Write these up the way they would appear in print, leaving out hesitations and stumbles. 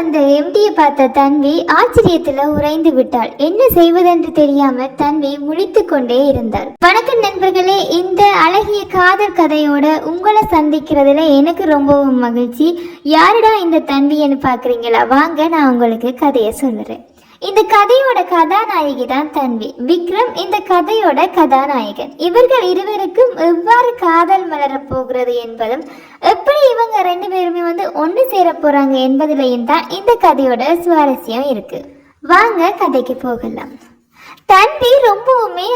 வந்த எம்டியை பார்த்த தன்வி ஆச்சரியத்துல உறைந்து விட்டாள். என்ன செய்வதென்று தெரியாம தன்வி முழித்து கொண்டே இருந்தாள். வணக்கம் நண்பர்களே, இந்த அழகிய காதல் கதையோட உங்களை சந்திக்கிறதுல எனக்கு ரொம்பவும் மகிழ்ச்சி. யாருடா இந்த தன்வின்னு பாக்குறீங்களா? வாங்க நான் உங்களுக்கு கதையை சொல்லுறேன். இந்த கதையோட கதாநாயகி தான் தன்வி. விக்ரம் இந்த கதையோட கதாநாயகன். இவர்கள் இருவருக்கும் எவ்வாறு காதல் மலர போகிறது என்பதும் எப்படி இவங்க ரெண்டு பேருமே ஒன்று சேர போறாங்க என்பதிலையும் தான் இந்த கதையோட சுவாரஸ்யம் இருக்கு. வாங்க கதைக்கு போகலாம். தன்வி ரொம்பவுமே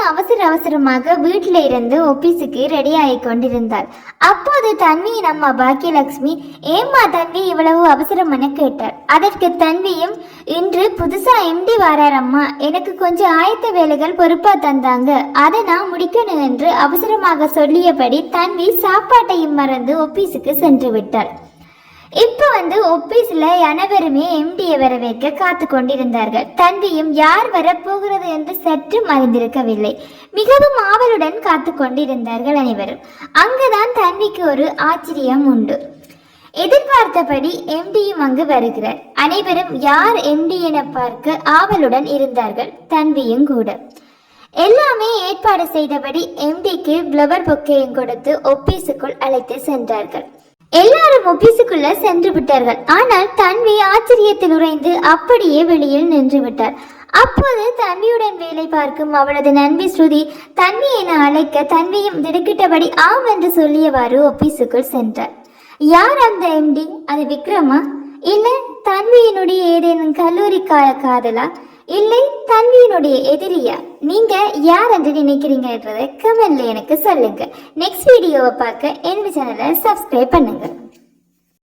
அவசரமாக வீட்டில இருந்து ஆபீஸுக்கு ரெடி ஆகி கொண்டிருந்தாள். அப்போது தன்வியின் அம்மா பாக்கியலட்சுமி, ஏம்மா தன்வி இவ்வளவு அவசரம் என கேட்டார். அதற்கு தன்வியும், இன்று புதுசா எம்டி வாராரம்மா, எனக்கு கொஞ்சம் ஆயத்த வேலைகள் பொறுப்பா தந்தாங்க, அதை நான் முடிக்கணும் என்று அவசரமாக சொல்லியபடி தன்வி சாப்பாட்டையும் மறந்து ஆபீஸுக்கு சென்று விட்டாள். இப்போ ஆபீஸ்ல அனைவருமே எம்டியை வரவேற்க காத்து கொண்டிருந்தார்கள். தன்வியும் யார் வரப்போகிறது என்று சற்று அறிந்திருக்கவில்லை. மிகவும் ஆவலுடன் காத்து கொண்டிருந்தார்கள் அனைவரும். அங்குதான் தன்விக்கு ஒரு ஆச்சரியம் உண்டு. எதிர்பார்த்தபடி எம்டியும் அங்கு வருகிறார். அனைவரும் யார் எம்டி என பார்க்க ஆவலுடன் இருந்தார்கள், தன்வியும் கூட. எல்லாமே ஏற்பாடு செய்தபடி எம்டிக்கு ஃப்ளவர் பொக்கேயும் கொடுத்து ஆபீஸுக்குள் அழைத்து சென்றார்கள். எல்லாரும் ஆபீஸுக்குள்ள சென்று விட்டார்கள். ஆனால் தன்வி ஆச்சரியத்தில் உறைந்து அப்படியே வெளியில் நின்று விட்டார். அப்போது தன்வியுடன் வேலை பார்க்கும் அவளது நண்பி ஸ்ருதி தன்வி என அழைக்க தன்வியும் திடுக்கிட்டபடி ஆம் என்று சொல்லியவாறு ஆபீஸுக்குள் சென்றார். யார் அந்த எம்டி? அது விக்ரமா? இல்லை தன்வியினுடைய ஏதேனும் கல்லூரி கால காதலா? இல்லை தன்வியினுடைய எதிரியா? நீங்க யார் என்று நினைக்கிறீங்கன்றதை கமெண்ட்ல எனக்கு சொல்லுங்க. நெக்ஸ்ட் வீடியோவை பார்க்க என்னோட சேனலை சப்ஸ்கிரைப் பண்ணுங்க.